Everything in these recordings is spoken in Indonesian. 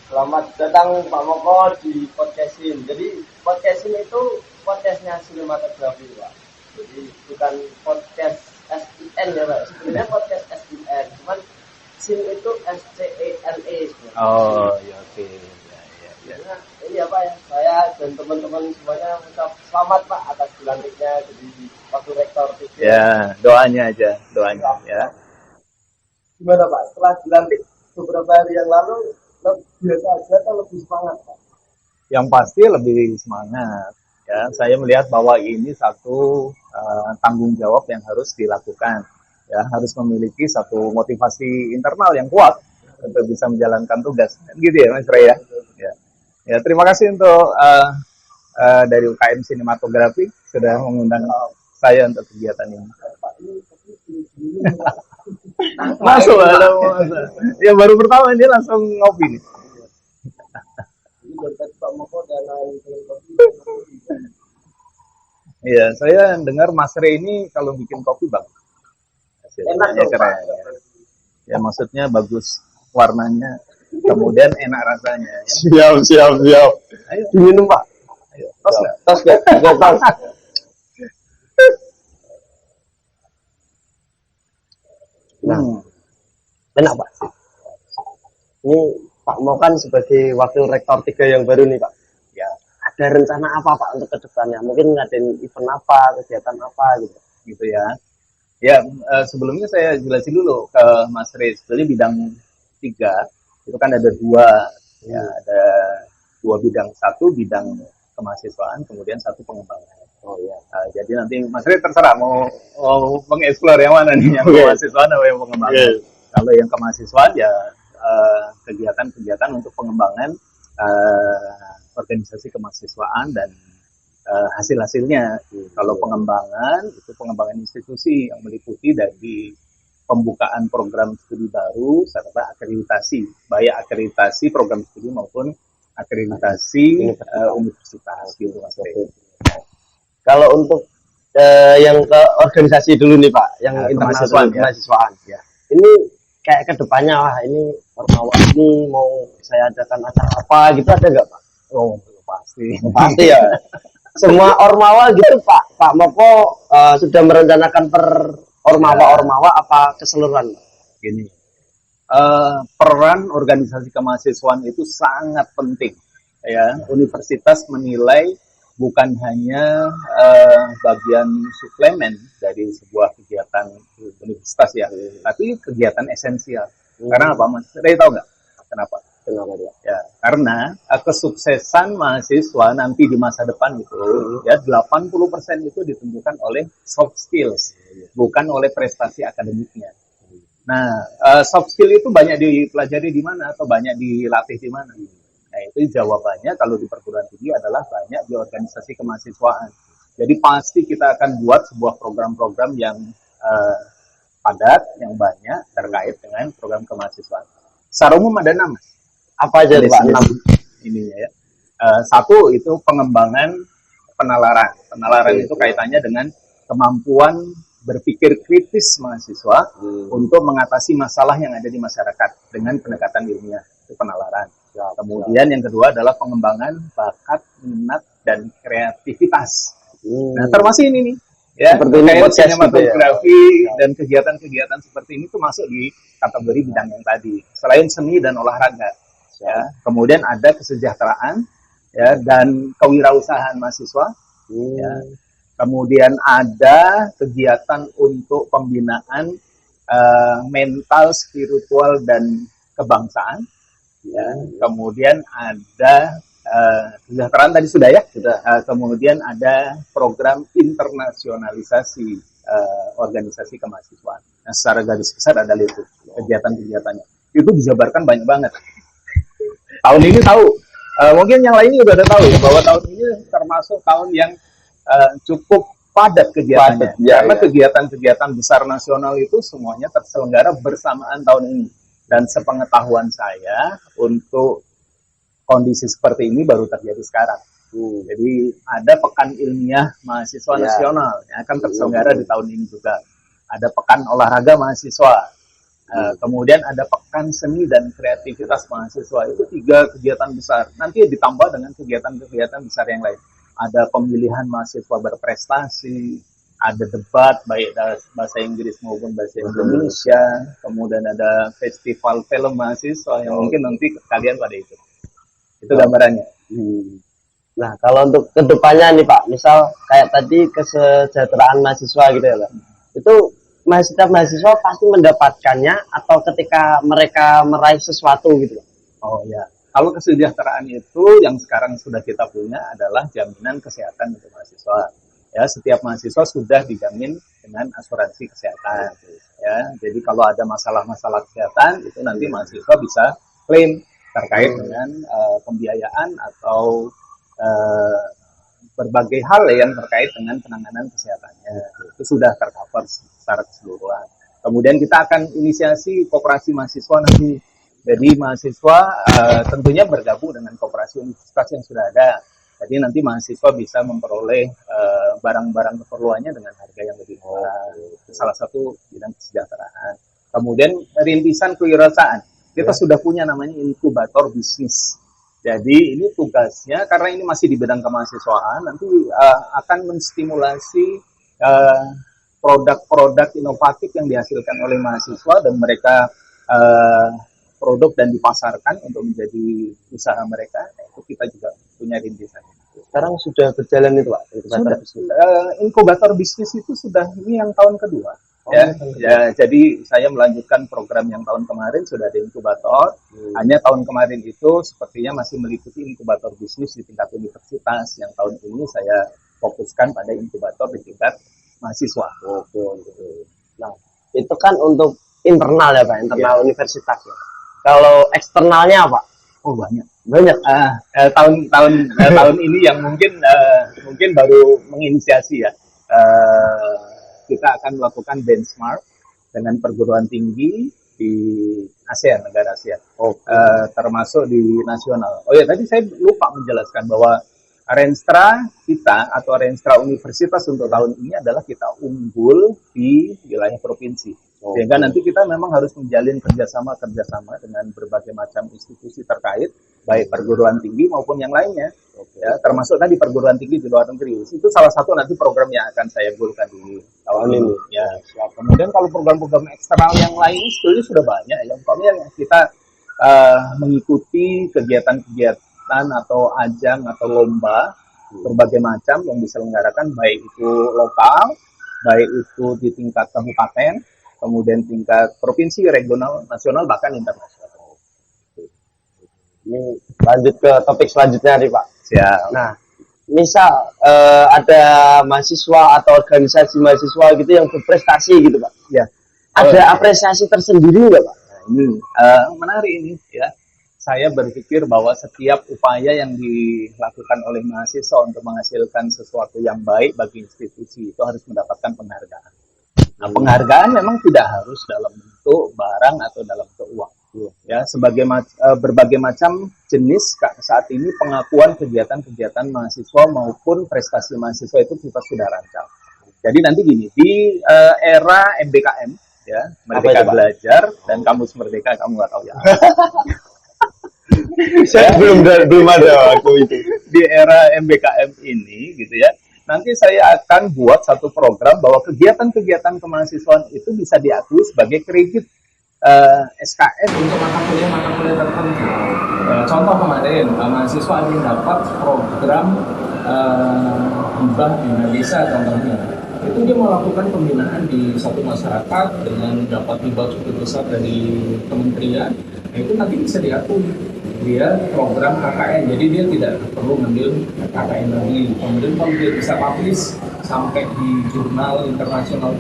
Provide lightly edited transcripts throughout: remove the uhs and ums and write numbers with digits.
Selamat datang Pak Moko di podcastin. Jadi podcastin itu podcastnya sinematografi Pak. Jadi bukan podcast SIN ya Pak. Sebenarnya podcast SIN, cuman SIN itu SCENE. Oh ya oke. Ya. Nah, ini ya Pak ya. Saya dan teman-teman semuanya mengucap selamat Pak atas dilantiknya jadi wakil rektor. Ya, doanya aja, doanya ya. Gimana Pak? Setelah dilantik beberapa hari yang lalu, biasa aja atau lebih semangat Pak? Yang pasti lebih semangat. Ya, saya melihat bahwa ini satu tanggung jawab yang harus dilakukan. Ya, harus memiliki satu motivasi internal yang kuat untuk bisa menjalankan tugas. Gitu ya, Mas Ray ya. Ya, terima kasih untuk dari UKM Sinematografi sudah mengundang saya untuk kegiatan ini. Masuk ada masa. Ya baru pertama ini langsung ngopi nih. Iya, saya dengar Mas Ray ini kalau bikin kopi bang, hasilnya keren. Ya maksudnya bagus warnanya, kemudian enak rasanya. Ya. Siap. Ayo Diminum Pak. ayo, tos nggak? Tos ya? Tos. Nah, enak Pak. Ini Pak Mo kan sebagai wakil rektor 3 yang baru nih Pak. Ya, Ada rencana apa Pak untuk kedepannya? Mungkin ngadain event apa, kegiatan apa gitu. gitu ya. Ya, sebelumnya saya jelasin dulu ke Mas Ray. Sebenarnya bidang 3 itu kan ada 2, ya ada 2 bidang. Satu bidang kemahasiswaan, kemudian satu pengembangan. Oh ya. Jadi nanti Mas Ray terserah mau mengeksplor yang mana nih, yang kemahasiswaan atau yang pengembangan. Kalau yang kemahasiswaan ya kegiatan-kegiatan untuk pengembangan organisasi kemahasiswaan dan hasil-hasilnya. Kalau pengembangan itu pengembangan institusi yang meliputi dari pembukaan program studi baru serta akreditasi, baik akreditasi program studi maupun akreditasi universitas gitu Mas Ray. Kalau untuk yang ke organisasi dulu nih Pak, yang internasional kemahasiswaan. Ya. Ini kayak kedepannya wah ini Ormawa ini mau saya adakan acara apa gitu ada nggak Pak? Oh pasti. Pasti ya. Semua Ormawa gitu Pak Moko sudah merencanakan per Ormawa apa keseluruhan? Gini, peran organisasi kemahasiswaan itu sangat penting. Ya, universitas menilai bukan hanya bagian suplemen dari sebuah kegiatan universitas ya, tapi kegiatan esensial. Karena apa Mas? Ray tahu nggak? Kenapa? Ya, karena kesuksesan mahasiswa nanti di masa depan itu ya 80% itu ditentukan oleh soft skills, bukan oleh prestasi akademiknya. Nah, soft skill itu banyak dipelajari di mana atau banyak dilatih di mana? Nah, itu jawabannya kalau di perguruan tinggi adalah banyak di organisasi kemahasiswaan. Jadi pasti kita akan buat sebuah program-program yang padat, yang banyak terkait dengan program kemahasiswaan. Secara umum ada 6. Apa aja Pak? 6 ininya ya. Satu itu pengembangan penalaran. Penalaran itu kaitannya dengan kemampuan berpikir kritis mahasiswa untuk mengatasi masalah yang ada di masyarakat dengan pendekatan ilmiah, itu penalaran. Kemudian yang kedua adalah pengembangan bakat, minat, dan kreativitas. Nah, termasuk ini nih, ya, seperti ini sinematografi dan kegiatan-kegiatan seperti ini tuh masuk di kategori bidang yang tadi. Selain seni dan olahraga, ya. Kemudian ada kesejahteraan, ya, dan kewirausahaan mahasiswa. Ya. Kemudian ada kegiatan untuk pembinaan mental, spiritual, dan kebangsaan. Ya. Kemudian ada kesejahteraan tadi sudah ya. Kemudian ada program internasionalisasi organisasi kemahasiswaan. Nah, secara garis besar adalah itu kegiatan-kegiatannya. Itu dijabarkan banyak banget. Tahun ini tahu, mungkin yang lainnya udah ada tahu ya, bahwa tahun ini termasuk tahun yang cukup padat kegiatannya. Karena kegiatan-kegiatan besar nasional itu semuanya terselenggara bersamaan tahun ini. Dan sepengetahuan saya, untuk kondisi seperti ini baru terjadi sekarang. Jadi ada pekan ilmiah mahasiswa nasional yang akan terselenggara di tahun ini juga. Ada pekan olahraga mahasiswa. Kemudian ada pekan seni dan kreativitas mahasiswa, itu 3 kegiatan besar. Nanti ditambah dengan kegiatan-kegiatan besar yang lain. Ada pemilihan mahasiswa berprestasi, ada debat baik bahasa Inggris maupun bahasa Indonesia, kemudian ada festival film mahasiswa yang mungkin nanti kalian pada ikut. Itu gambarannya. Nah, kalau untuk kedepannya nih Pak, misal kayak tadi kesejahteraan mahasiswa gitu ya Pak, itu mahasiswa pasti mendapatkannya atau ketika mereka meraih sesuatu gitu Pak? Oh ya, kalau kesejahteraan itu yang sekarang sudah kita punya adalah jaminan kesehatan untuk mahasiswa. Ya, setiap mahasiswa sudah dijamin dengan asuransi kesehatan. Ya, jadi kalau ada masalah-masalah kesehatan itu nanti mahasiswa bisa klaim terkait dengan pembiayaan atau berbagai hal yang terkait dengan penanganan kesehatannya. Itu sudah tercover secara keseluruhan. Kemudian kita akan inisiasi koperasi mahasiswa nanti. Jadi mahasiswa tentunya bergabung dengan koperasi universitas yang sudah ada. Jadi nanti mahasiswa bisa memperoleh barang-barang keperluannya dengan harga yang lebih murah. Itu salah satu bidang kesejahteraan. Kemudian rintisan kewirausahaan. Kita sudah punya namanya inkubator bisnis. Jadi ini tugasnya, karena ini masih di bidang kemahasiswaan, nanti akan menstimulasi produk-produk inovatif yang dihasilkan oleh mahasiswa dan mereka produk dan dipasarkan untuk menjadi usaha mereka. Itu kita juga punya rintisan. Sekarang sudah berjalan itu Pak? Inkubator bisnis itu sudah, ini yang tahun kedua. Jadi saya melanjutkan program yang tahun kemarin sudah ada inkubator. Hanya tahun kemarin itu sepertinya masih meliputi inkubator bisnis di tingkat universitas. Yang tahun ini saya fokuskan pada inkubator di tingkat mahasiswa. Nah, itu kan untuk internal ya Pak, internal universitas ya. Kalau eksternalnya apa? Oh banyak. Tahun ini yang mungkin baru menginisiasi ya. Kita akan melakukan benchmark dengan perguruan tinggi di ASEAN, negara ASEAN, termasuk di nasional. Oh ya, tadi saya lupa menjelaskan bahwa Renstra kita atau Renstra Universitas untuk tahun ini adalah kita unggul di wilayah provinsi. Sehingga nanti kita memang harus menjalin kerjasama dengan berbagai macam institusi terkait, baik perguruan tinggi maupun yang lainnya. Ya, termasuk tadi perguruan tinggi di luar negeri. Itu salah satu nanti program yang akan saya gulkan di tahun ini. Ya, kemudian kalau program-program eksternal yang lain sebetulnya sudah banyak. Yang umpamanya kita mengikuti kegiatan-kegiatan atau ajang atau lomba berbagai macam yang diselenggarakan, baik itu lokal, baik itu di tingkat kabupaten, kemudian tingkat provinsi, regional, nasional, bahkan internasional. Ini lanjut ke topik selanjutnya nih Pak. Siap. Nah, misal ada mahasiswa atau organisasi mahasiswa gitu yang berprestasi gitu Pak. Ya. Ada apresiasi tersendiri nggak Pak? Nah, ini menarik ini ya. Saya berpikir bahwa setiap upaya yang dilakukan oleh mahasiswa untuk menghasilkan sesuatu yang baik bagi institusi itu harus mendapatkan penghargaan. Nah, penghargaan memang tidak harus dalam bentuk barang atau dalam bentuk uang. Ya, berbagai macam jenis saat ini pengakuan kegiatan-kegiatan mahasiswa maupun prestasi mahasiswa itu kita sudah rancang. Jadi nanti gini, di era MBKM ya, Merdeka Belajar dan Kamus Merdeka, kamu nggak tahu ya. Saya belum ada waktu itu. Di era MBKM ini gitu ya. Nanti saya akan buat satu program bahwa kegiatan-kegiatan kemahasiswaan itu bisa diakui sebagai kredit SKS untuk mata kuliah tertentu. Contoh kemarin mahasiswa ada yang dapat program hibah bina desa contohnya. Itu dia melakukan pembinaan di satu masyarakat dengan dapat hibah cukup besar dari kementerian. Nah, itu nanti bisa diakui. Dia program KKN, jadi dia tidak perlu ngambil KKN lagi. Kemudian kalau dia bisa publish sampai di jurnal internasional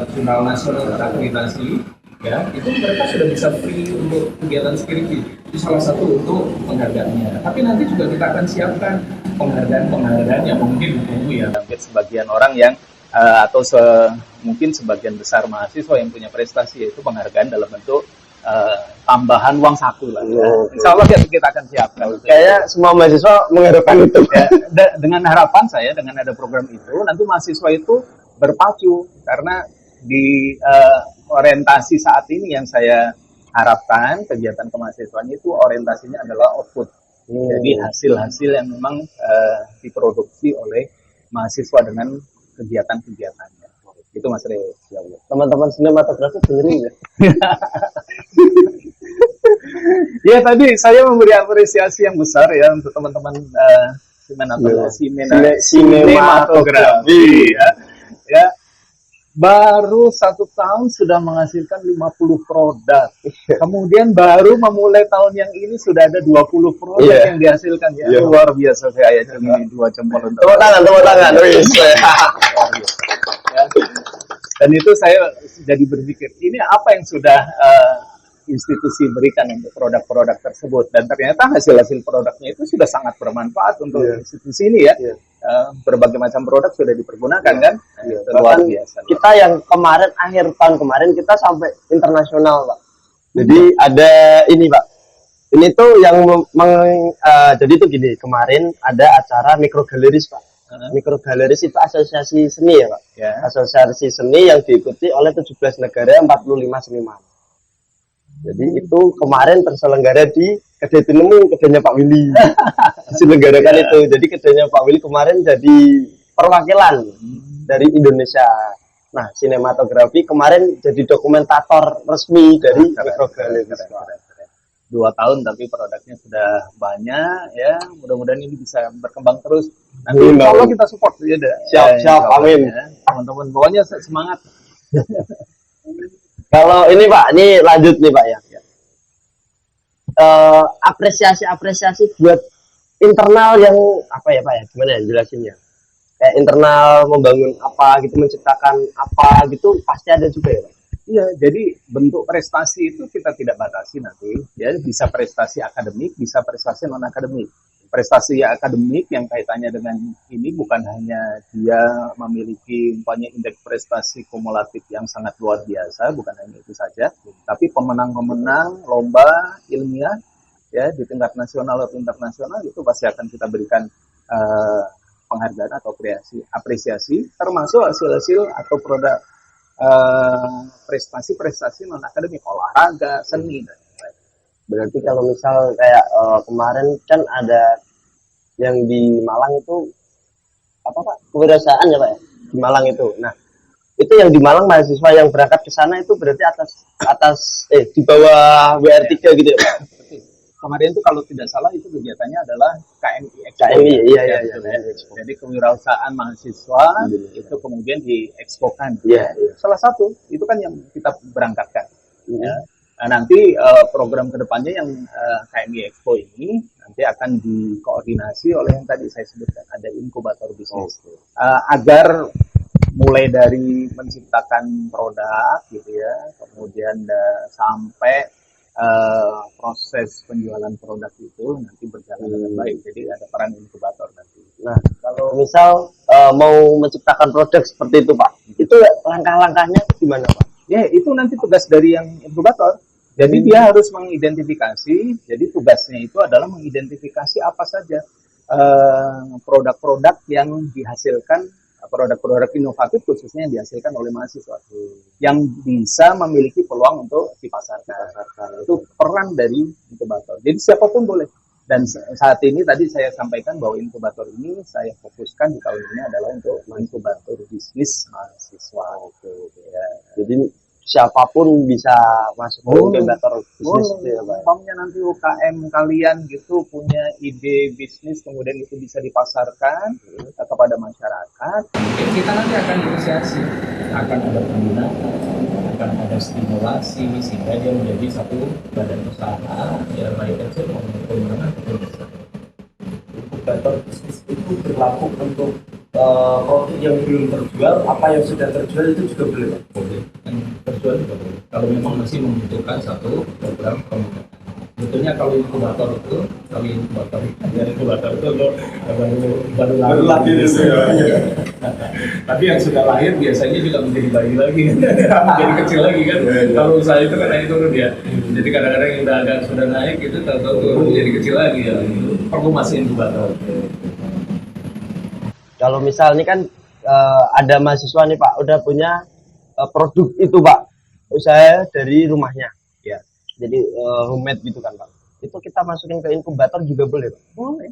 jurnal nasional terakreditasi, ya itu mereka sudah bisa free untuk kegiatan skripsi. Itu salah satu untuk penghargaannya. Tapi nanti juga kita akan siapkan penghargaan yang mungkin ditunggu ya. Hampir sebagian orang yang mungkin sebagian besar mahasiswa yang punya prestasi yaitu penghargaan dalam bentuk tambahan uang saku lah. Ya. Insya Allah kita akan siapkan. Kayaknya semua mahasiswa mengharapkan itu. Ya, dengan harapan saya dengan ada program itu nanti mahasiswa itu berpacu karena di orientasi saat ini yang saya harapkan kegiatan kemahasiswaan itu orientasinya adalah output. Jadi hasil-hasil yang memang diproduksi oleh mahasiswa dengan kegiatan-kegiatannya. Itu Mas Rey. Teman-teman sinematografi dengerin ya. Ya tadi saya memberi apresiasi yang besar ya untuk teman-teman sinematografi ya. Baru 1 tahun sudah menghasilkan 50 produk. Kemudian baru memulai tahun yang ini sudah ada 20 produk yang dihasilkan ya. Luar biasa saya cumi 2 jempol untuk. Tepuk tangan. Ya. Dan itu saya jadi berpikir, ini apa yang sudah institusi berikan untuk produk-produk tersebut, dan ternyata hasil-hasil produknya itu sudah sangat bermanfaat untuk institusi ini ya. Berbagai macam produk sudah dipergunakan kan. Luar biasa. Kita yang kemarin akhir tahun kemarin kita sampai internasional Pak. Jadi ada ini Pak. Ini tuh yang jadi tuh gini, kemarin ada acara mikrogaleris Pak. Mikrogaleris itu asosiasi seni ya Pak. Asosiasi seni yang diikuti oleh 17 negara 45 seniman. Jadi itu kemarin terselenggara di Kedai Tinemu, kedainya Pak Willy. Diselenggarakan itu. Jadi kedainya Pak Willy kemarin jadi perwakilan dari Indonesia. Nah, sinematografi kemarin jadi dokumentator resmi dari mikrogaleris. 2 tahun tapi produknya sudah banyak ya. Mudah-mudahan ini bisa berkembang terus. Nanti kalau kita support ya. Siap, amin. Ya. Teman-teman pokoknya semangat. Kalau ini Pak, ini lanjut nih Pak ya. Apresiasi buat internal yang apa ya Pak ya? Gimana ya jelasinnya? Kayak internal membangun apa gitu, menciptakan apa gitu pasti ada juga ya Pak. Iya, jadi bentuk prestasi itu kita tidak batasi nanti. Ya, bisa prestasi akademik, bisa prestasi non akademik. Prestasi akademik yang kaitannya dengan ini bukan hanya dia memiliki umpamanya indeks prestasi kumulatif yang sangat luar biasa, bukan hanya itu saja, tapi pemenang-pemenang lomba ilmiah ya di tingkat nasional atau internasional itu pasti akan kita berikan penghargaan atau apresiasi termasuk hasil-hasil atau produk prestasi-prestasi non akademik, olahraga, seni dan lain-lain. Berarti kalau misal kayak kemarin kan ada yang di Malang itu apa Pak? Kewirausahaan ya Pak ya? Di Malang itu. Nah, itu yang di Malang mahasiswa yang berangkat ke sana itu berarti atas di bawah WR3 gitu ya Pak. Kemarin itu kalau tidak salah itu kegiatannya adalah KMI Expo. KMI, iya. Jadi kewirausahaan mahasiswa itu kemudian diekspokan. Iya. Salah satu itu kan yang kita berangkatkan. Ya. Nah, nanti program kedepannya yang KMI Expo ini nanti akan dikoordinasi oleh yang tadi saya sebutkan, ada inkubator bisnis. Agar mulai dari menciptakan produk gitu ya, kemudian sampai proses penjualan produk itu nanti berjalan dengan baik. Jadi ada peran inkubator nanti. Nah, kalau misal mau menciptakan produk seperti itu Pak, itu langkah-langkahnya gimana Pak? Ya, itu nanti tugas dari yang inkubator. Jadi dia harus mengidentifikasi, jadi tugasnya itu adalah mengidentifikasi apa saja produk-produk yang dihasilkan, produk-produk inovatif khususnya yang dihasilkan oleh mahasiswa yang bisa memiliki peluang untuk dipasarkan. Itu peran dari inkubator. Jadi siapapun boleh. Dan saat ini tadi saya sampaikan bahwa inkubator ini saya fokuskan di tahun ini adalah untuk inkubator bisnis mahasiswa. Ya. Jadi siapapun bisa masuk ke inkubator bisnis itu ya Pak. Umpamanya nanti UKM kalian gitu punya ide bisnis kemudian itu bisa dipasarkan kepada masyarakat. Kita nanti akan inisiasi, akan ada pembinaan, akan ada stimulasi sehingga dia menjadi satu badan usaha ya baik kecil maupun menengah maupun besar. Inkubator bisnis itu berlaku untuk produk yang belum terjual, apa yang sudah terjual itu juga boleh Pak? Boleh. Yang terjual juga boleh. Kalau memang masih membutuhkan satu program pembinaan. Sebetulnya kalau inkubator itu baru lahir gitu ya. Tapi yang sudah lahir biasanya juga menjadi bayi lagi, menjadi kecil lagi kan. Kalau usaha itu kan naik turun ya. Jadi kadang-kadang yang udah sudah naik itu tahu-tahu menjadi kecil lagi ya. Perlu masih inkubator. Kalau misal ini kan ada mahasiswa nih Pak, udah punya produk itu Pak. usaha dari rumahnya. Ya. Jadi homemade gitu kan Pak. Itu kita masukin ke inkubator juga boleh Pak? Boleh.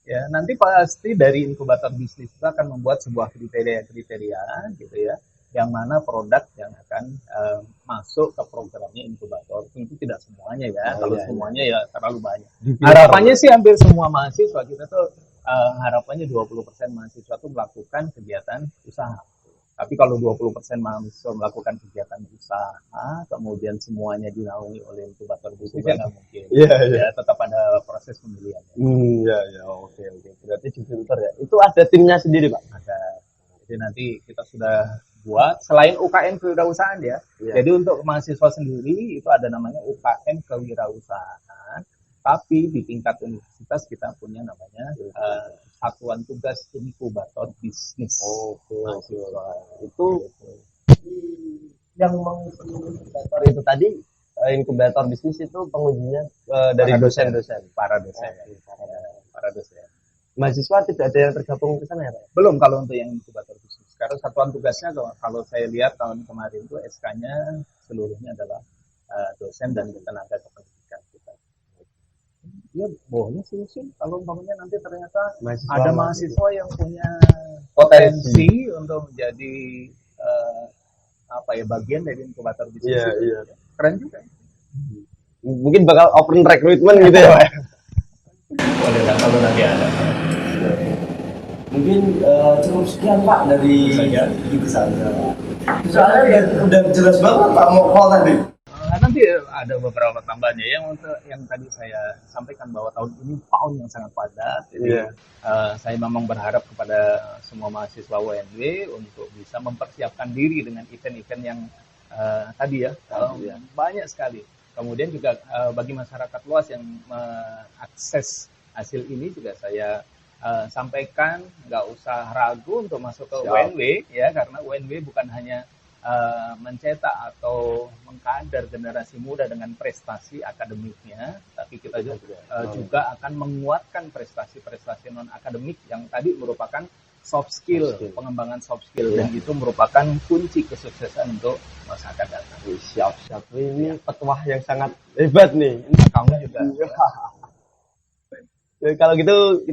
Ya, nanti pasti dari inkubator bisnis itu akan membuat sebuah kriteria gitu ya, yang mana produk yang akan masuk ke programnya inkubator. Itu tidak semuanya ya, kalau semuanya ya terlalu banyak. Harapannya sih hampir semua mahasiswa kita tuh harapannya 20% mahasiswa tuh melakukan kegiatan usaha. Tapi kalau 20% mahasiswa melakukan kegiatan usaha, kemudian semuanya dinaungi oleh inkubator bisnis, ya nggak mungkin. Ya, tetap ada proses pemilihan. Oke. Berarti di filter ya. Itu ada timnya sendiri Pak? Ada. Jadi nanti kita sudah buat, selain UKM kewirausahaan ya, jadi untuk mahasiswa sendiri itu ada namanya UKM kewirausahaan, tapi di tingkat universitas kita punya namanya satuan tugas inkubator bisnis. Itu yang mengisi inkubator itu tadi inkubator bisnis itu pengujinya dari dosen-dosen, para dosen. Mahasiswa tidak ada yang tergabung ke sana ya Pak? Belum kalau untuk yang inkubator bisnis. Karena satuan tugasnya kalau saya lihat tahun kemarin itu SK-nya seluruhnya adalah dosen dan tenaga kependidikan kita. Ya boleh sih kalau umpamanya nanti ternyata ada mahasiswa yang punya potensi untuk menjadi bagian dari inkubator bisnis. Iya. Keren juga. Mungkin bakal open recruitment gitu ya Pak? Boleh lah kalau nanti ada. Mungkin cukup sekian Pak dari gitu saja. Soalnya udah jelas banget Pak mau tadi. Nanti ada beberapa tambahannya yang tadi saya sampaikan bahwa tahun ini tahun yang sangat padat. Jadi saya memang berharap kepada semua mahasiswa UNW untuk bisa mempersiapkan diri dengan event-event yang tadi ya, banyak sekali. Kemudian juga bagi masyarakat luas yang mengakses hasil ini juga saya sampaikan nggak usah ragu untuk masuk ke UNW ya, karena UNW bukan hanya mencetak atau mengkader generasi muda dengan prestasi akademiknya, tapi kita juga akan menguatkan prestasi-prestasi non akademik yang tadi merupakan soft skill, pengembangan soft skill, dan itu merupakan kunci kesuksesan untuk masa akan datang. Siap. Ini petuah yang sangat hebat nih. Kamu juga. Ya, kalau gitu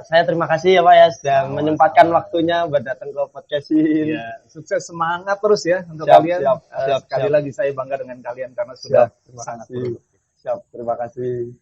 saya terima kasih ya Pak ya sudah menyempatkan waktunya buat datang ke podcast ini. Ya, sukses, semangat terus ya untuk kalian. Sekali lagi saya bangga dengan kalian karena sudah sangat produktif. Terima kasih.